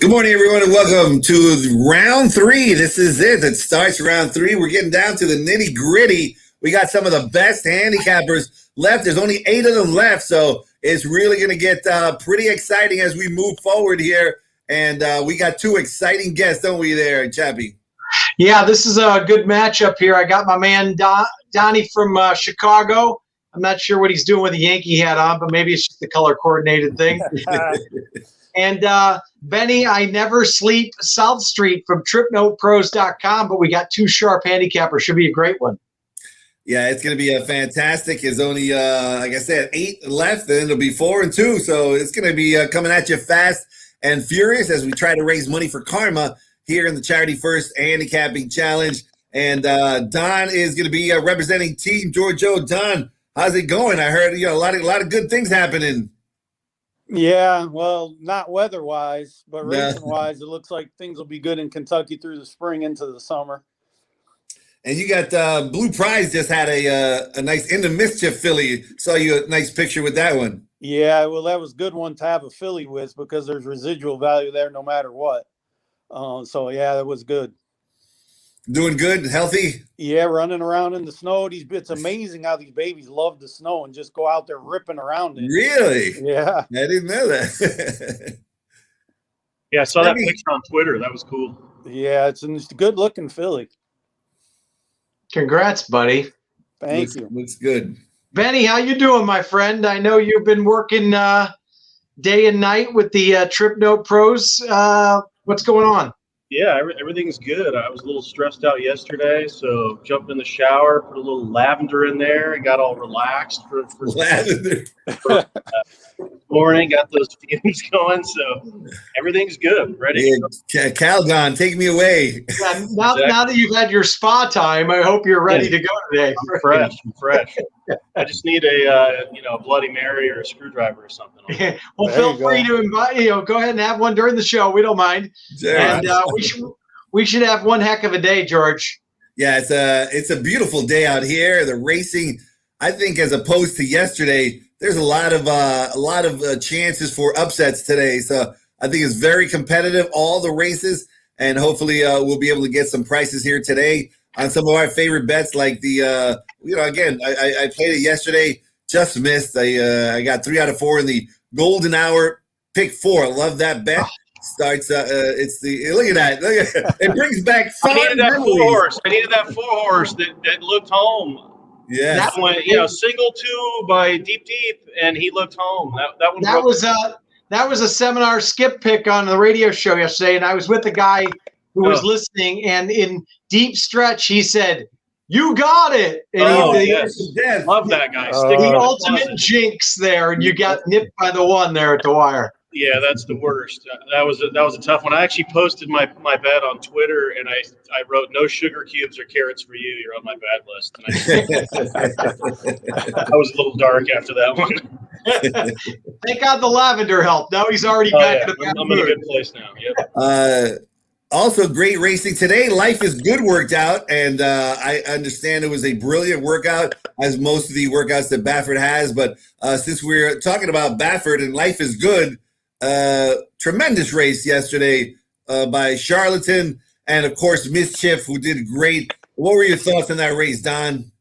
Good morning, everyone, and welcome to round three. This is it. It starts round three. We're getting down to the nitty gritty. We got some of the best handicappers left. There's only 8 of them left, so it's really going to get pretty exciting as we move forward here. And we got 2 exciting guests, don't we, there, Chappie? Yeah, this is a good matchup here. I got my man Donnie from Chicago. I'm not sure what he's doing with the Yankee hat on, but maybe it's just the color coordinated thing. And Benny, I Never Sleep South Street from tripnotepros.com, but we got 2 sharp handicappers. Should be a great one. Yeah, it's going to be a fantastic. There's only, like I said, 8 left, and it'll be 4 and 2. So it's going to be coming at you fast and furious as we try to raise money for Karma here in the Charity First Handicapping Challenge. And Don is going to be representing Team Giorgio. Don, how's it going? I heard a lot of good things happening. Yeah, well, not weather-wise, but racing-wise, it looks like things will be good in Kentucky through the spring into the summer. And you got Blue Prize just had a nice In the Mischief filly. Saw you a nice picture with that one. Yeah, well, that was a good one to have a filly with because there's residual value there no matter what. So, yeah, that was good. Doing good, healthy? Yeah, running around in the snow. It's amazing how these babies love the snow and just go out there ripping around it. Really? Yeah. I didn't know that. Yeah, I saw that picture on Twitter. That was cool. Yeah, it's a good-looking filly. Congrats, buddy. Thank you. Looks good. Benny, how you doing, my friend? I know you've been working day and night with the Trip Note Pros. What's going on? Yeah, everything's good. I was a little stressed out yesterday, so jumped in the shower, put a little lavender in there, and got all relaxed for Lavender. morning. Got those fumes going, so everything's good. Ready? Yeah, Calgon, take me away. Yeah, now that you've had your spa time, I hope you're ready to go today. I'm fresh. I just need a Bloody Mary or a screwdriver or something. Well, feel free to invite. Go ahead and have one during the show. We don't mind. Yeah. And we should have one heck of a day, George. Yeah, it's a beautiful day out here. The racing, I think, as opposed to yesterday, there's a lot of chances for upsets today. So I think it's very competitive, all the races, and hopefully we'll be able to get some prices here today on some of our favorite bets, like the again, I played it yesterday, just missed. I got 3 out of 4 in the golden hour, pick 4. I love that bet. Starts it's the look at that. It brings back fun. I needed that 4-horse. I needed that 4-horse that looked home. Yeah, that went, single 2 by deep, and he looked home. That was a seminar skip pick on the radio show yesterday, and I was with a guy who was listening, and in deep stretch he said, "You got it." And yes. Love that guy. The ultimate jinx there, and you got nipped by the one there at the wire. Yeah, that's the worst. That was a tough one. I actually posted my bet on Twitter, and I wrote, "No sugar cubes or carrots for you. You're on my bad list." And I was a little dark after that one. Thank God the lavender helped. Now he's already back in the bad I'm in a good place now. Yep. Also, great racing today. Life is Good worked out, and I understand it was a brilliant workout, as most of the workouts that Baffert has. But since we're talking about Baffert and Life is Good, tremendous race yesterday by Charlatan and, of course, Mischief, who did great. What were your thoughts on that race, Don?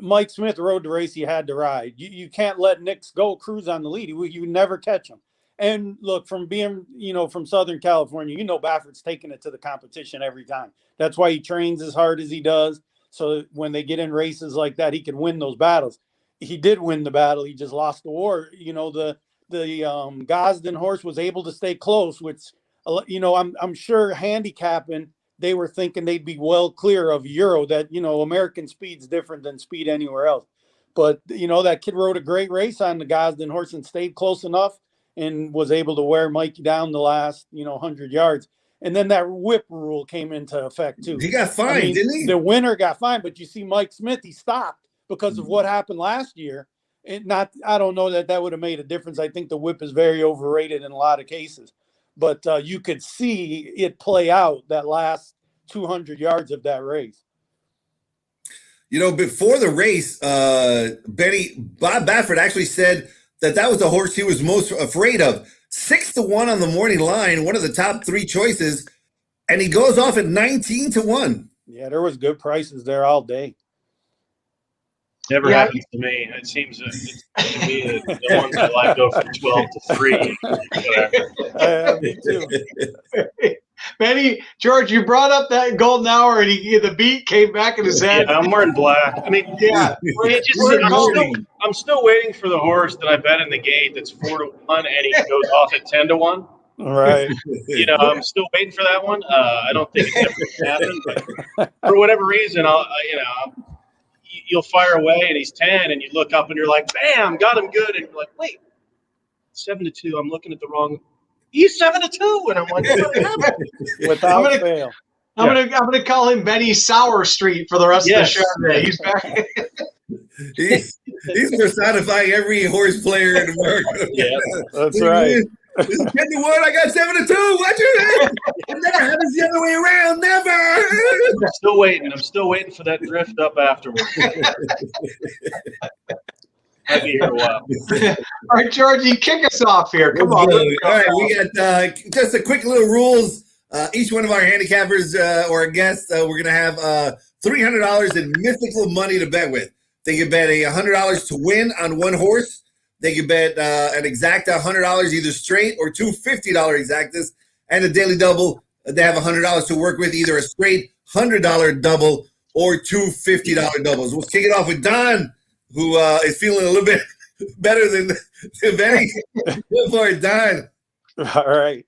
Mike Smith rode the race he had to ride. You can't let Nick go cruise on the lead. You never catch him. And look, from being, from Southern California, Baffert's taking it to the competition every time. That's why he trains as hard as he does. So when they get in races like that, he can win those battles. He did win the battle. He just lost the war. The Gosden horse was able to stay close, which, I'm sure handicapping, they were thinking they'd be well clear of Euro, that, American speed's different than speed anywhere else. But, that kid rode a great race on the Gosden horse and stayed close enough and was able to wear Mikey down the last, 100 yards. And then that whip rule came into effect, too. He got fined, didn't he? The winner got fined, but you see Mike Smith, he stopped because of what happened last year. I don't know that would have made a difference. I think the whip is very overrated in a lot of cases. But you could see it play out that last 200 yards of that race. Before the race, Bob Baffert actually said that was the horse he was most afraid of. 6-1 on the morning line, one of the top 3 choices, and he goes off at 19-1. Yeah, there was good prices there all day. Never happens to me. It seems to me the ones I like go from 12 to 3. Me too. Benny, George, you brought up that golden hour, and the beat came back in his head. Yeah, I'm wearing black. I mean, yeah, I'm still waiting for the horse that I bet in the gate that's 4-1, and he goes off at 10-1. Right. You know, I'm still waiting for that one. I don't think it's ever going to happen, but for whatever reason, you'll fire away and he's 10, and you look up and you're like, bam, got him good, and you're like, wait, 7-2. I'm looking at the wrong. He's 7-2, and I'm like, what happened? Without fail. I'm gonna call him Benny Sour Street for the rest of the show today. He's back. He's personifying every horse player in America. Yeah, that's right. This is 10-1. I got 7-2. Watch it. It never happens the other way around. Never. I'm still waiting for that drift up afterwards. I'll be here a while. All right, Georgie, kick us off here. Come on. All right, we got just a quick little rules. Each one of our handicappers or our guests, we're going to have $300 in mythical money to bet with. They can bet $100 to win on one horse. They can bet an exacta $100 either straight or two $50 exactas. And a daily double, they have $100 to work with, either a straight $100 double or two $50 doubles. We'll kick it off with Don, who is feeling a little bit better than Benny. Go for it, Don. All right.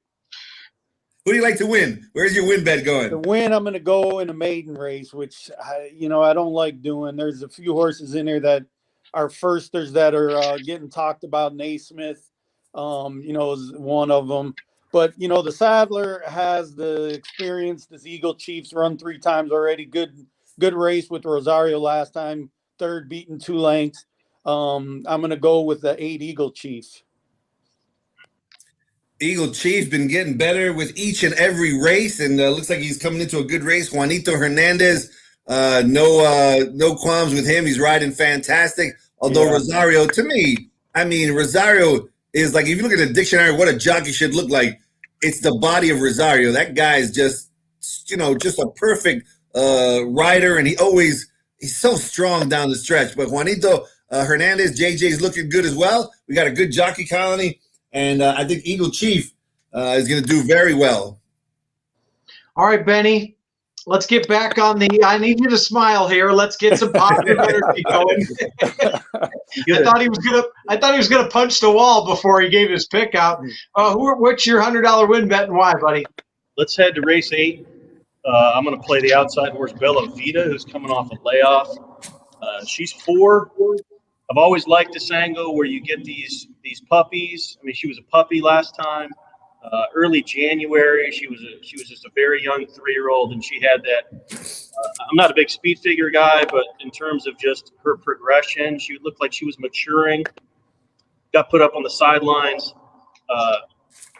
Who do you like to win? Where's your win bet going? To win, I'm going to go in a maiden race, which I don't like doing. There's a few horses in there that are firsters that are getting talked about. Naismith, is one of them. But the Sadler has the experience. This Eagle Chief's run 3 times already. Good race with Rosario last time. Third, beaten 2 lengths. I'm going to go with the 8 Eagle Chief. Eagle Chief's been getting better with each and every race, and looks like he's coming into a good race. Juanito Hernandez, no qualms with him. He's riding fantastic. Although Rosario, to me, Rosario is like, if you look at the dictionary, what a jockey should look like, it's the body of Rosario. That guy is just a perfect rider, and he's so strong down the stretch. But Juanito Hernandez, JJ's looking good as well. We got a good jockey colony. And I think Eagle Chief is going to do very well. All right, Benny, let's get back on I need you to smile here. Let's get some positive energy going. I thought he was gonna punch the wall before he gave his pick out. What's your $100 win bet and why, buddy? Let's head to race 8. I'm going to play the outside horse Bella Vita, who's coming off a layoff. She's 4. I've always liked this angle where you get these puppies. I mean, she was a puppy last time. Early January, she was just a very young 3-year-old, and she had that. I'm not a big speed figure guy, but in terms of just her progression, she looked like she was maturing. Got put up on the sidelines.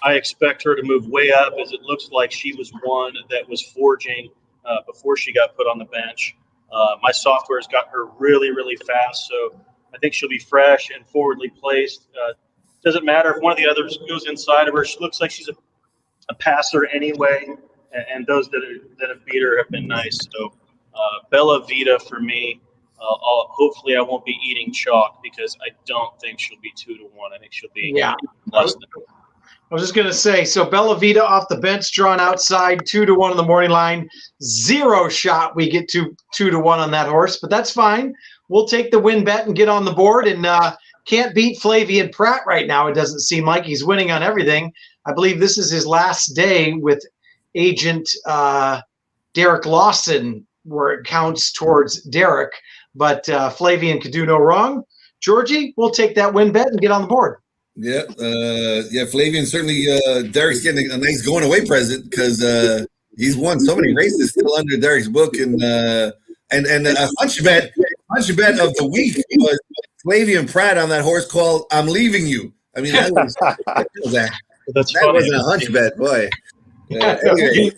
I expect her to move way up, as it looks like she was one that was forging before she got put on the bench. My software's got her really, really fast, so I think she'll be fresh and forwardly placed. Doesn't matter if one of the others goes inside of her. She looks like she's a passer anyway, and those that have beat her have been nice. So Bella Vita for me. Hopefully I won't be eating chalk, because I don't think she'll be 2-1. I think she'll be less than. I was just going to say, so Bella Vita off the bench, drawn outside, 2-1 on the morning line. 0 shot we get to 2-1 on that horse, but that's fine. We'll take the win bet and get on the board, and can't beat Flavian Pratt right now. It doesn't seem like he's winning on everything. I believe this is his last day with agent Derek Lawson, where it counts towards Derek, but Flavian could do no wrong. Georgie, we'll take that win bet and get on the board. Yeah, Flavian certainly. Derek's getting a nice going away present, because he's won so many races still under Derek's book, and a hunch bet of the week was Flavian Pratt on that horse called "I'm Leaving You." I mean, that wasn't a hunch bet, boy. Anyway.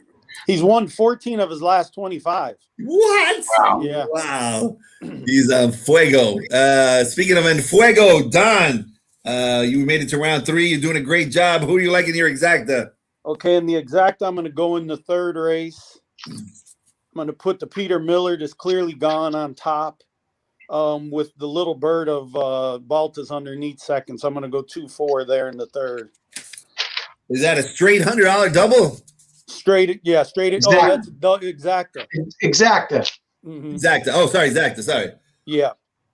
He's won 14 of his last 25. What? Wow. Yeah. Wow. He's fuego. Speaking of en fuego, Don. You made it to round 3. You're doing a great job. Who do you like in your exacta? Okay, in the exacta, I'm going to go in the third race. I'm going to put the Peter Miller that's clearly gone on top, with the little bird of Baltas underneath second. So I'm going to go 2-4 there in the third. Is that a straight $100 double? Straight. Exacta. Oh, that's exacta. Exacta. Mm-hmm. Exacta. Oh, sorry, exacta. Sorry. Yeah.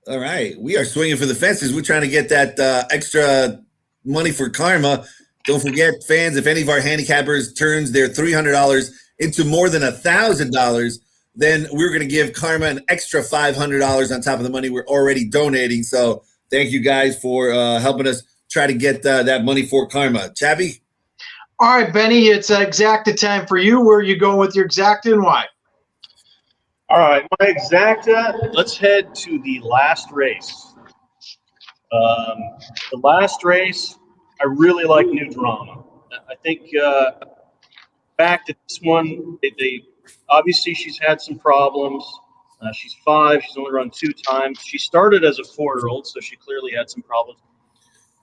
All right. We are swinging for the fences. We're trying to get that extra money for karma. Don't forget, fans, if any of our handicappers turns their $300 into more than $1,000, then we're going to give karma an extra $500 on top of the money we're already donating. So thank you guys for helping us try to get that money for karma. Chappie? All right, Benny, it's exacta time for you. Where are you going with your exacta and why? All right, my exacta, let's head to the last race. The last race, I really like new drama. I think back to this one, they obviously she's had some problems. She's 5. She's only run 2 times. She started as a 4-year-old, so she clearly had some problems.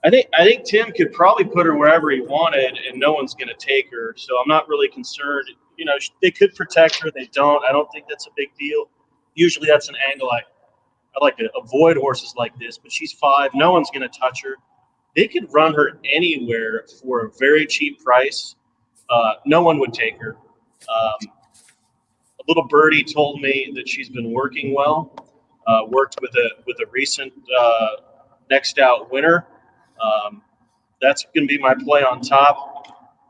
I think Tim could probably put her wherever he wanted, and no one's going to take her. So I'm not really concerned. You know, they could protect her. They don't. I don't think that's a big deal. Usually that's an angle I like to avoid horses like this. But she's 5. No one's going to touch her. They could run her anywhere for a very cheap price. No one would take her. A little birdie told me that she's been working well. Worked with a recent next out winner. That's going to be my play on top.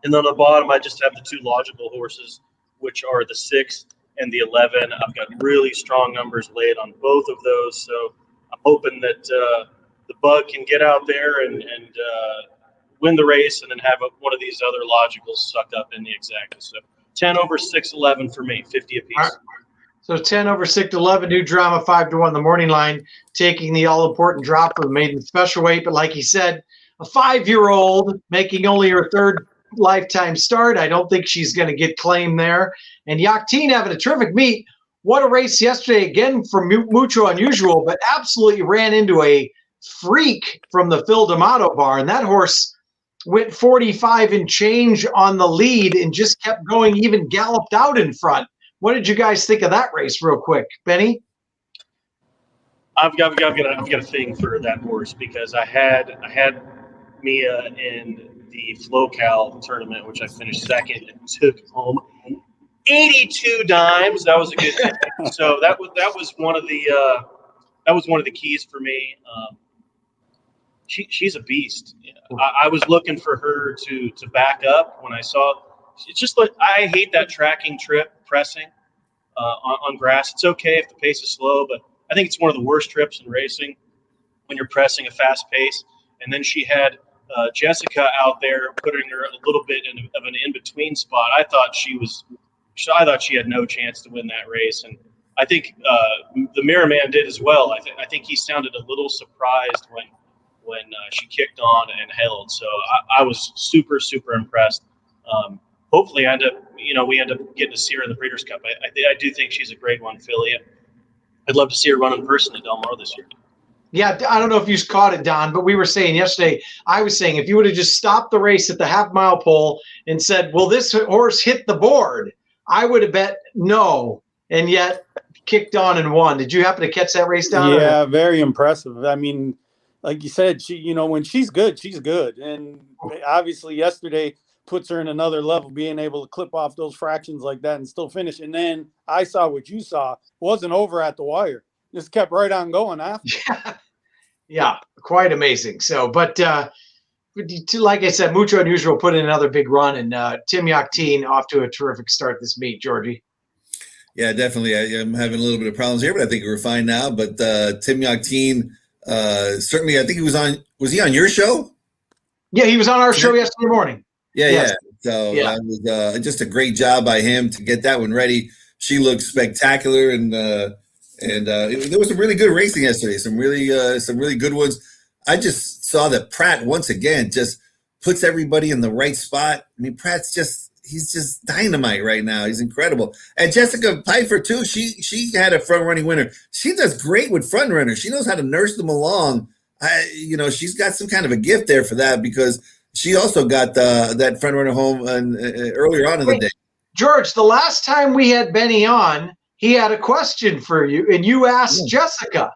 And then on the bottom, I just have the 2 logical horses, which are the 6 and the 11. I've got really strong numbers laid on both of those. So I'm hoping that the bug can get out there and win the race and then have one of these other logicals sucked up in the exacta. So 10 over 6-11 for me, 50 apiece. Right. So 10 over 6-11, new drama, 5-1, the morning line, taking the all-important drop of the maiden special weight. But like he said, a 5-year-old making only her 3rd lifetime start. I don't think she's going to get claimed there. And Yachtine having a terrific meet. What a race yesterday, again, from Mucho Unusual, but absolutely ran into a freak from the Phil D'Amato barn. That horse went 45 and change on the lead and just kept going, even galloped out in front. What did you guys think of that race real quick? Benny? I've got a thing for that horse because I had Mia in the FloCal tournament, which I finished 2nd and took home 82 dimes. That was a good thing. So that was one of the keys for me. She's a beast. I was looking for her to back up when I saw. It's just like I hate that tracking trip pressing on grass. It's okay if the pace is slow, but I think it's one of the worst trips in racing when you're pressing a fast pace. And then she had Jessica out there putting her a little bit of an in-between spot. I thought she had no chance to win that race, and I think the Mirror Man did as well. I think he sounded a little surprised when she kicked on and held. So I was super, super impressed. Hopefully, we end up getting to see her in the Breeders' Cup. I do think she's a grade 1 filly. I'd love to see her run in person at Del Mar this year. Yeah, I don't know if you caught it, Don, but we were saying yesterday, I was saying if you would have just stopped the race at the half-mile pole and said, will this horse hit the board? I would have bet no, and yet kicked on and won. Did you happen to catch that race, Don? Yeah, very impressive. I mean, like you said, she, when she's good, she's good. And obviously yesterday puts her in another level, being able to clip off those fractions like that and still finish. And then I saw what you saw. Wasn't over at the wire. Just kept right on going after. Yeah, quite amazing. So, but like I said, Mucho Unusual put in another big run, and Tim Yachtine off to a terrific start this meet, Georgie. Yeah, definitely. I'm having a little bit of problems here, but I think we're fine now. But Tim Yachtine, certainly, I think he was he on your show? Yeah, he was on our show yesterday morning. Yeah, Yes. yeah. So Yeah. that was just a great job by him to get that one ready. She looked spectacular, and there was some really good racing yesterday. Some really good ones. I just saw that Pratt once again just puts everybody in the right spot. I mean, he's just dynamite right now. He's incredible. And Jessica Pfeiffer too. She had a front running winner. She does great with front runners. She knows how to nurse them along. she's got some kind of a gift there for that because she also got that front runner home earlier on in the day. George, the last time we had Benny on, he had a question for you, and you asked Jessica.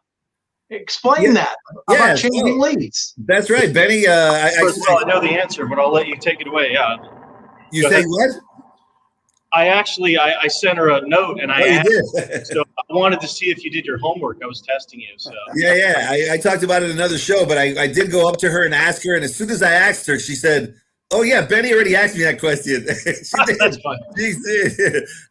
Explain that about changing leads. That's right, Benny. First of all, I know the answer, but I'll let you take it away. Yeah. You say what? I sent her a note and I asked, so I wanted to see if you did your homework. I was testing you. So I talked about it in another show, but I did go up to her and ask her, and as soon as I asked her, she said, "Oh yeah, Benny already asked me that question." That's fun.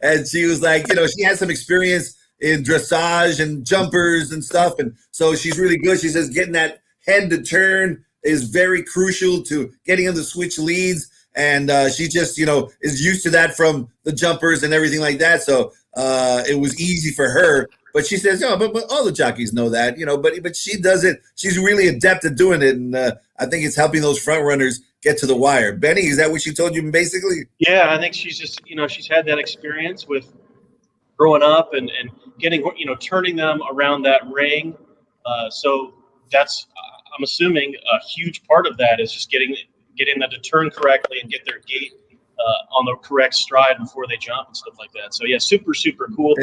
And she was like, she has some experience in dressage and jumpers and stuff, and so she's really good. She says getting that head to turn is very crucial to getting them to switch leads. And she just, is used to that from the jumpers and everything like that. So it was easy for her. But she says, but all the jockeys know that, but she does it. She's really adept at doing it. And I think it's helping those front runners get to the wire. Benny, is that what she told you basically? Yeah, I think she's just, she's had that experience with growing up and getting, turning them around that ring. So that's, I'm assuming a huge part of that is just getting them to turn correctly and get their gait on the correct stride before they jump and stuff like that. So yeah, super, super cool.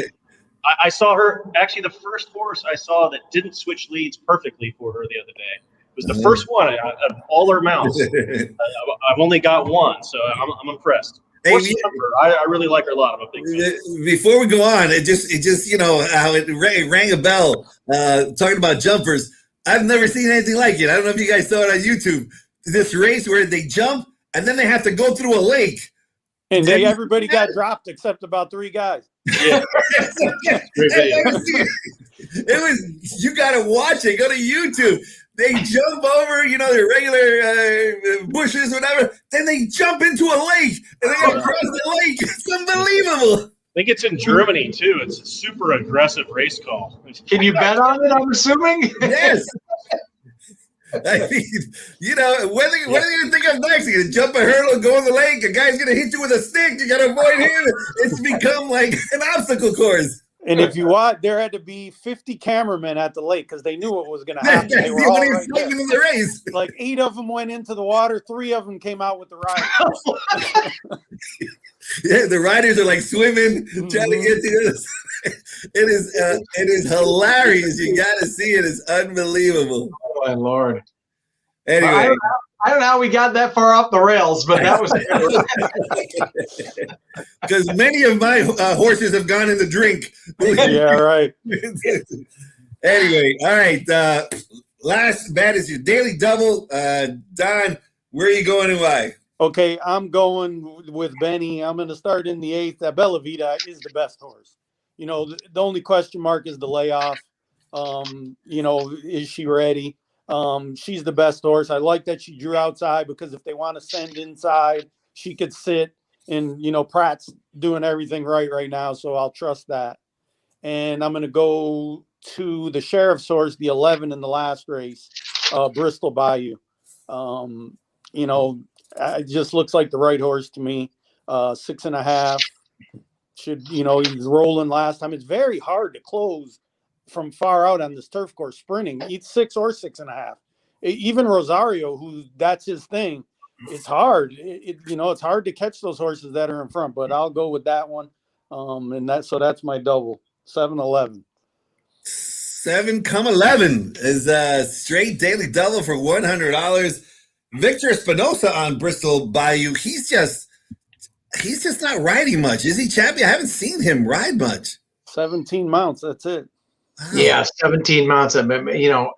I saw her, actually the first horse I saw that didn't switch leads perfectly for her the other day. It was the first one of all her mounts. I've only got one, so I'm impressed. Hey, I really like her a lot. I'm a big fan. Before we go on, it just how it rang a bell talking about jumpers. I've never seen anything like it. I don't know if you guys saw it on YouTube. This race where they jump and then they have to go through a lake. And everybody got dropped except about 3 guys. Yeah. It was, you got to watch it. Go to YouTube. They jump over, their regular bushes, whatever. Then they jump into a lake and they got to cross the lake. It's unbelievable. I think it's in Germany too. It's a super aggressive race call. Can you bet on it, I'm assuming? Yes. I mean, what are you going to think of next? You're going to jump a hurdle, go in the lake, a guy's going to hit you with a stick, you got to avoid him. It's become like an obstacle course. And if you watch, there had to be 50 cameramen at the lake because they knew what was going to happen. They were all right there. In the race. Like 8 of them went into the water, 3 of them came out with the riders. Yeah, the riders are like swimming, trying to get to the other side. It is hilarious. You got to see it. It's unbelievable. Oh my Lord. Anyway. I don't know how we got that far off the rails, but that was because many of my horses have gone in the drink. Yeah, right. Anyway, all right. Last bet is your daily double. Don, where are you going and why? Okay, I'm going with Benny. I'm going to start in the 8th. That Bella Vita is the best horse. The only question mark is the layoff. Is she ready? She's the best horse. I like that she drew outside because if they want to send inside, she could sit. And, Pratt's doing everything right now, so I'll trust that. And I'm going to go to the Sheriff's horse, the 11 in the last race, Bristol Bayou. It just looks like the right horse to me. 6.5. Should, he was rolling last time. It's very hard to close from far out on this turf course sprinting. It's 6 or 6.5. Even Rosario, who that's his thing, it's hard. It's hard to catch those horses that are in front, but I'll go with that one. So that's my double. 7-11. 7-11 is a straight daily double for $100. Victor Espinosa on Bristol Bayou. He's just not riding much, is he, Chappie? I haven't seen him ride much. 17 mounts. That's it. Wow. Yeah, 17 mounts. I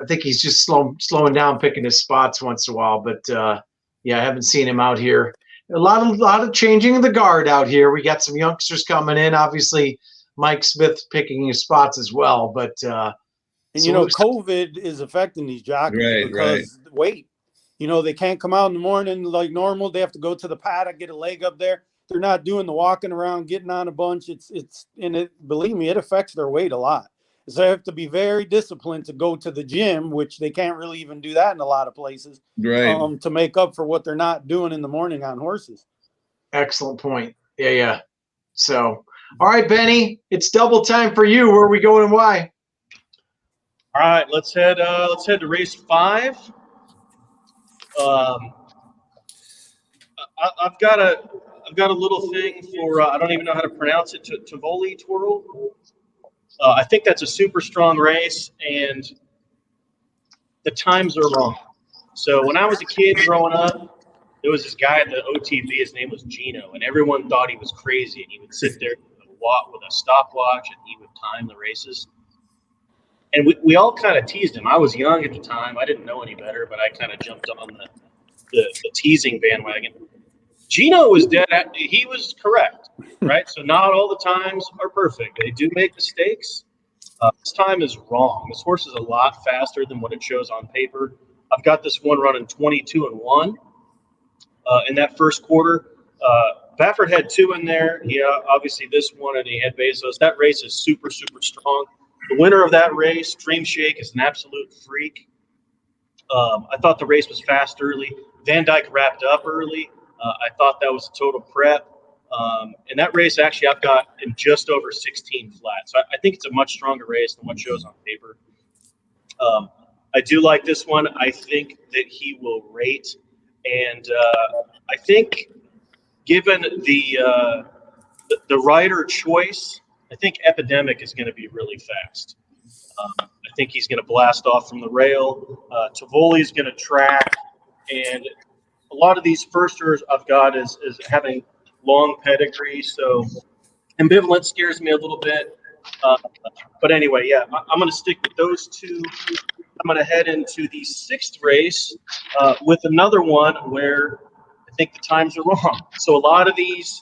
think he's just slowing down, picking his spots once in a while. But I haven't seen him out here. A lot of changing of the guard out here. We got some youngsters coming in. Obviously, Mike Smith picking his spots as well. But COVID is affecting these jockeys because weight. They can't come out in the morning like normal. They have to go to the paddock, get a leg up there. They're not doing the walking around, getting on a bunch. Believe me, it affects their weight a lot. So they have to be very disciplined to go to the gym, which they can't really even do that in a lot of places, right? To make up for what they're not doing in the morning on horses. Excellent point. Yeah. So, all right, Benny, it's double time for you. Where are we going and why? All right, let's head to race 5. I've got a little thing for I don't even know how to pronounce it. Tivoli Twirl. I think that's a super strong race, and the times are wrong. So when I was a kid growing up, there was this guy at the OTB. His name was Gino, and everyone thought he was crazy. And he would sit there with a stopwatch, and he would time the races. And we all kind of teased him. I was young at the time. I didn't know any better, but I kind of jumped on the teasing bandwagon. Gino was dead. He was correct, right? So not all the times are perfect. They do make mistakes. This time is wrong. This horse is a lot faster than what it shows on paper. I've got this one running 22-1 in that first quarter. Baffert had 2 in there. Obviously this one, and he had Bezos. That race is super, super strong. The winner of that race, Dream Shake, is an absolute freak. I thought the race was fast early. Van Dyke wrapped up early. I thought that was a total prep. And that race, actually, I've got in just over 16 flat. So I think it's a much stronger race than what shows on paper. I do like this one. I think that he will rate. And I think given the rider choice, I think Epidemic is going to be really fast. I think he's going to blast off from the rail. Tivoli is going to track. And a lot of these firsters I've got is having long pedigree. So ambivalent scares me a little bit. But anyway, yeah, I'm going to stick with those 2. I'm going to head into the 6th race with another one where I think the times are wrong. So a lot of these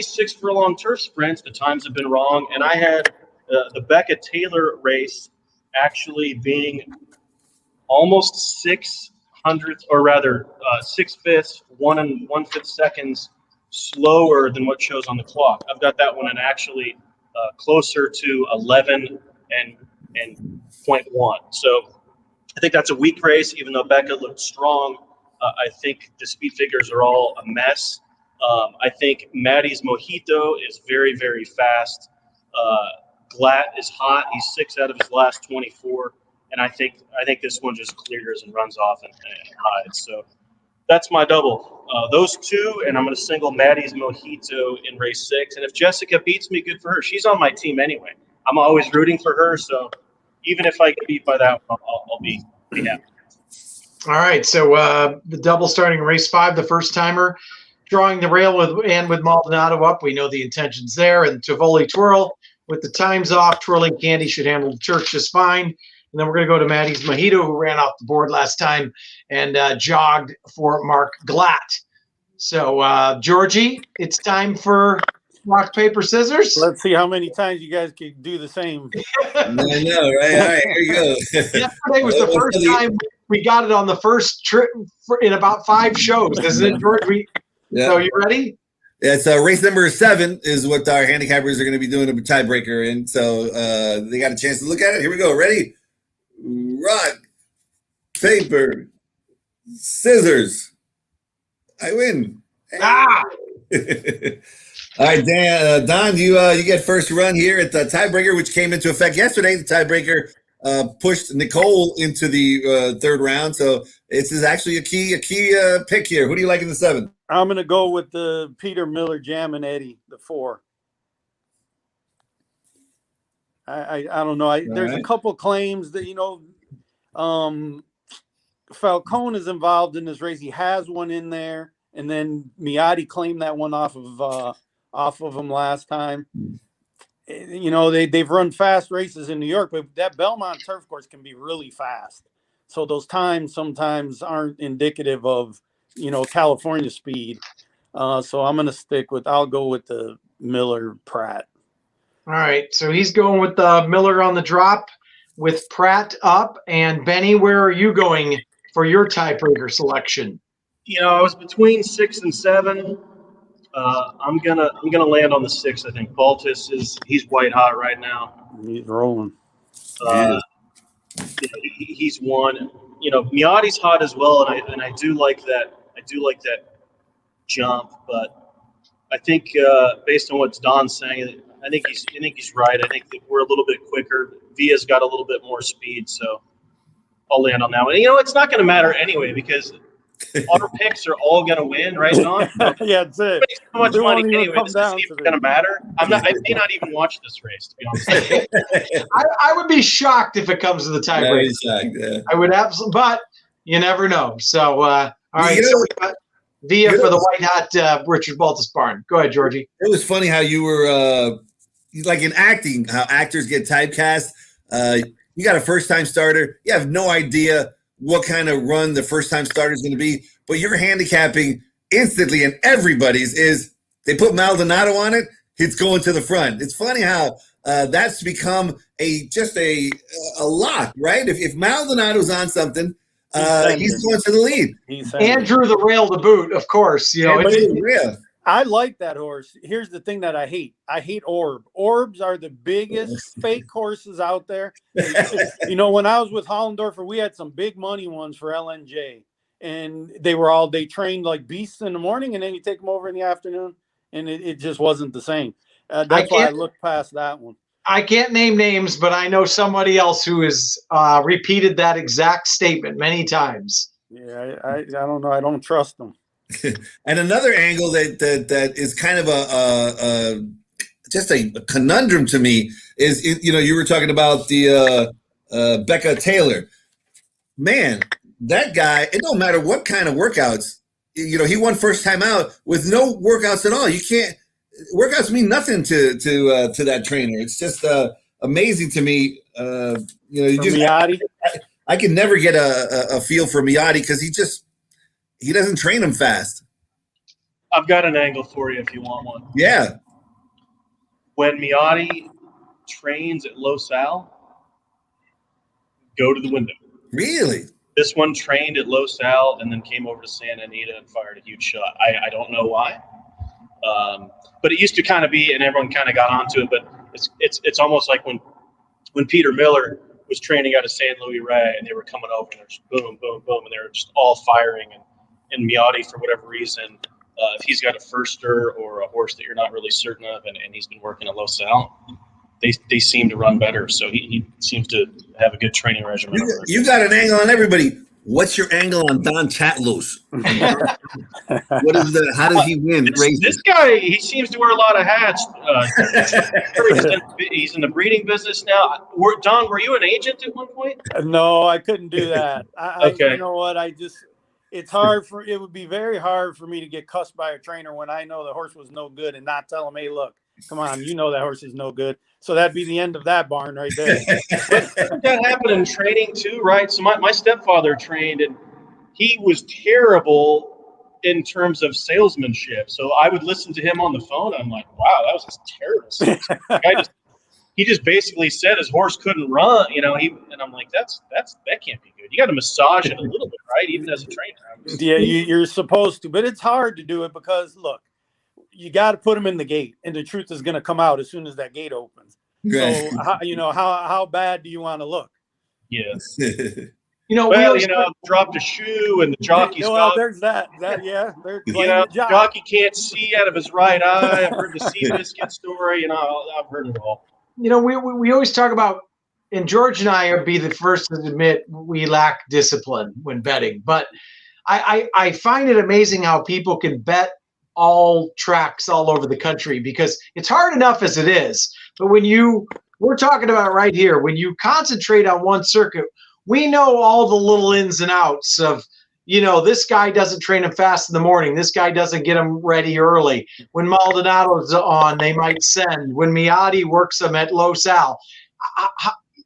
6 furlong turf sprints, the times have been wrong. And I had the Becca Taylor race actually being almost 6/100, or rather 6/5, 1 1/5 seconds slower than what shows on the clock. I've got that one and actually closer to 11 and 0.1. So I think that's a weak race, even though Becca looked strong. I think the speed figures are all a mess. I think Maddie's Mojito is very, very fast. Glatt is hot. He's 6 out of his last 24. And I think this one just clears and runs off and hides. So that's my double. Those 2, and I'm going to single Maddie's Mojito in race 6. And if Jessica beats me, good for her. She's on my team anyway. I'm always rooting for her. So even if I get beat by that one, I'll be happy. All right. So the double starting race 5, the first timer, drawing the rail with Maldonado up. We know the intentions there. And Tivoli Twirl with the times off. Twirling Candy should handle the church just fine. And then we're going to go to Maddie's Mojito, who ran off the board last time and jogged for Mark Glatt. So, Georgie, it's time for rock, paper, scissors. Let's see how many times you guys can do the same. I know, right? All right, here you go. Yesterday was the first time we got it on the first trip in about 5 shows, isn't it, George? Yeah. So you ready? Yeah, so race number 7 is what our handicappers are going to be doing a tiebreaker in. So they got a chance to look at it. Here we go. Ready? Rock, paper, scissors. I win. Ah! All right, Dan, Don, you get first run here at the tiebreaker, which came into effect yesterday. The tiebreaker pushed Nicole into the 3rd round, so this is actually a key pick here. Who do you like in the 7th? I'm going to go with the Peter Miller Jam and Eddie, the 4. I don't know. There's a couple claims that, Falcone is involved in this race. He has one in there, and then Miotti claimed that one off of him last time. They've run fast races in New York, but that Belmont turf course can be really fast. So those times sometimes aren't indicative of, California speed. So I'm going to I'll go with the Miller Pratt. All right, so he's going with Miller on the drop with Pratt up. And Benny, where are you going for your tiebreaker selection? I was between 6 and 7. I'm gonna land on the 6. I think Baltus he's white hot right now. He's rolling. He's won. Miotti's hot as well, and I do like that. I do like that jump, but I think based on what Don's saying, I think he's right. I think that we're a little bit quicker. Via's got a little bit more speed, so I'll land on that one. And, it's not going to matter anyway because our picks are all going to win, right, Don? Yeah, that's it. Makes so much It money won't even anyway. come This down isn't to even going to matter. I may not even watch this race, to be honest. I would be shocked if it comes to the tiebreaker. Yeah. I would absolutely, but you never know. So, all right. You know- So we got Via for the white hot Richard Baltus barn. Go ahead, Georgie. It was funny how you were like in acting, how actors get typecast. You got a first-time starter. You have no idea what kind of run the first-time starter is going to be, but you're handicapping instantly, and everybody's is they put Maldonado on it. It's going to the front. It's funny how that's become a lock, right? If Maldonado's on something, he's going to the lead. Andrew the rail to boot, of course. I like that horse. Here's the thing that I hate. I hate Orb. Orbs are the biggest fake horses out there. When I was with Hollendorfer, we had some big money ones for LNJ. And they trained like beasts in the morning, and then you take them over in the afternoon, and it just wasn't the same. That's why I looked past that one. I can't name names, but I know somebody else who has repeated that exact statement many times. Yeah, I don't know. I don't trust them. And another angle that is kind of just a conundrum to me is, you were talking about the Becca Taylor. Man, that guy, it don't matter what kind of workouts, he won first time out with no workouts at all. You can't, workouts mean nothing to that trainer. It's just amazing to me. Miotti? I can never get a feel for Miotti because he doesn't train him fast. I've got an angle for you if you want one. Yeah. When Miotti trains at Los Al, go to the window. Really? This one trained at Los Al and then came over to Santa Anita and fired a huge shot. I don't know why. But it used to kind of be, and everyone kind of got onto it, but it's almost like when Peter Miller was training out of San Luis Rey and they were coming over and they're just boom, boom, boom, and they were just all firing. And Miotti, for whatever reason, if he's got a firster or a horse that you're not really certain of and he's been working at Los Al, they seem to run better. So he seems to have a good training regimen. You got an angle on everybody. What's your angle on Don Chatlos? How does he win races? This guy, he seems to wear a lot of hats. He's in the breeding business now. Don, were you an agent at one point? No, I couldn't do that. Okay. You know what? It would be very hard for me to get cussed by a trainer when I know the horse was no good and not tell him, hey, look, come on, that horse is no good. So that'd be the end of that barn right there. That happened in training too, right? So my stepfather trained, and he was terrible in terms of salesmanship. So I would listen to him on the phone. And I'm like, wow, that was just terrible. He just basically said his horse couldn't run, and I'm like, that can't be good. You got to massage it a little bit, right? Even as a trainer. Yeah, you're supposed to, but it's hard to do it because look, you got to put them in the gate, and the truth is going to come out as soon as that gate opens. Right. So how bad do you want to look? Yes. Well, dropped a shoe and the jockey's there's that. Yeah. Jockey can't see out of his right eye. I've heard the Seabiscuit story. I've heard it all. We always talk about, and George and I be the first to admit we lack discipline when betting. But I find it amazing how people can bet all tracks all over the country because it's hard enough as it is. But we're talking about right here, when you concentrate on one circuit, we know all the little ins and outs of, this guy doesn't train him fast in the morning. This guy doesn't get him ready early. When Maldonado's on, they might send. When Miotti works them at Los Al.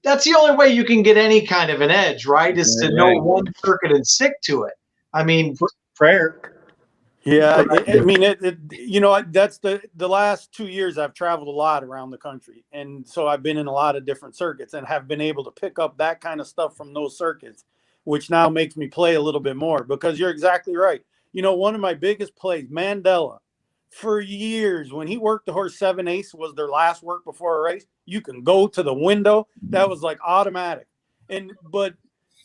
That's the only way you can get any kind of an edge, right? Is to know one circuit and stick to it. I mean, prayer. Yeah, I mean, that's the last 2 years I've traveled a lot around the country. And so I've been in a lot of different circuits and have been able to pick up that kind of stuff from those circuits, which now makes me play a little bit more because you're exactly right. One of my biggest plays, Mandela, for years, when he worked the horse 7/8 was their last work before a race. You can go to the window. That was like automatic. But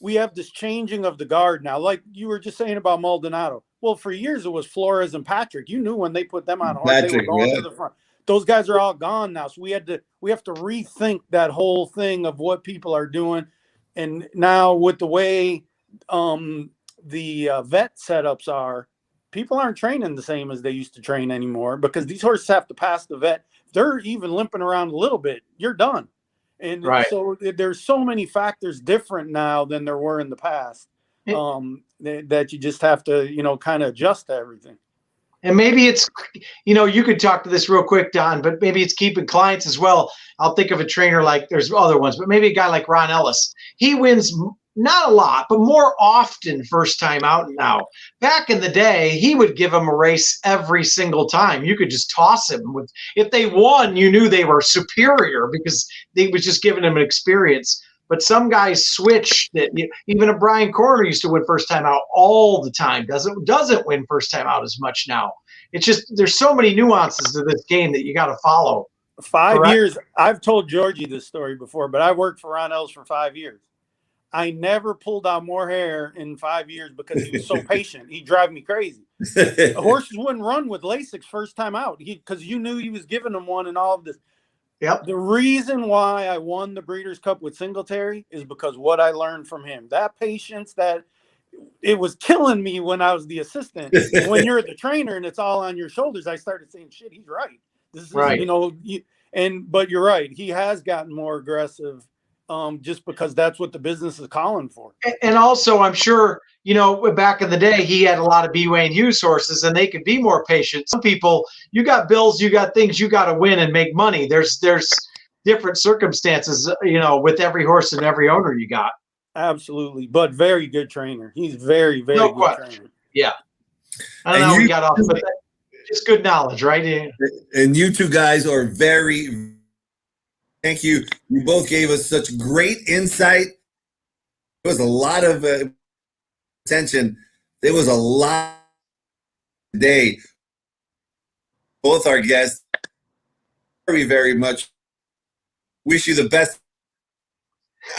we have this changing of the guard now. Like you were just saying about Maldonado. Well, for years it was Flores and Patrick. You knew when they put them on horse, they were going to the front. those guys are all gone now. So we have to rethink that whole thing of what people are doing. And now with the way the vet setups are, people aren't training the same as they used to train anymore, because these horses have to pass the vet. If they're even limping around a little bit, you're done. And Right. so there's so many factors different now than there were in the past, that you just have to, kind of adjust to everything. And maybe it's, you could talk to this real quick, Don, but maybe it's keeping clients as well. I'll think of a trainer like, there's other ones, but maybe a guy like Ron Ellis. He wins not a lot, but more often first time out now. Back in the day, he would give them a race every single time. You could just toss him. If they won, you knew they were superior because they was just giving them an experience. But some guys switch. That even a Brian Corner used to win first time out all the time. Doesn't win first time out as much now. It's just there's so many nuances to this game that you got to follow. 5 years. I've told Georgie this story before, but I worked for Ron Ellis for 5 years. I never pulled out more hair in 5 years because he was so patient. He'd drive me crazy. Horses wouldn't run with Lasix first time out because you knew he was giving them one and all of this. Yep. The reason why I won the Breeders' Cup with Singletary is because what I learned from him. That patience, that it was killing me when I was the assistant. When you're the trainer and it's all on your shoulders, I started saying, shit, he's right. This is, right. But you're right. He has gotten more aggressive. Just because that's what the business is calling for. And also, I'm sure, back in the day, he had a lot of B. Wayne Hughes horses, and they could be more patient. Some people, you got bills, you got things, you got to win and make money. There's different circumstances, with every horse and every owner you got. Absolutely, but very good trainer. He's very, very good trainer. Yeah. I don't know how we got off, but just good knowledge, right? And you two guys are very. Thank you. You both gave us such great insight. There was a lot of attention. There was a lot today. Both our guests, very, very much wish you the best.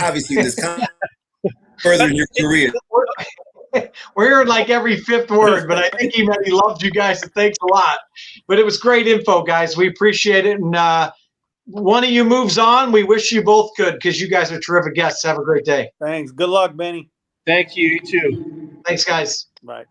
Obviously, this further in your career. We're hearing like every fifth word, but I think he loved you guys, and thanks a lot. But it was great info, guys. We appreciate it. And one of you moves on. We wish you both good because you guys are terrific guests. Have a great day. Thanks. Good luck, Benny. Thank you. You too. Thanks, guys. Bye.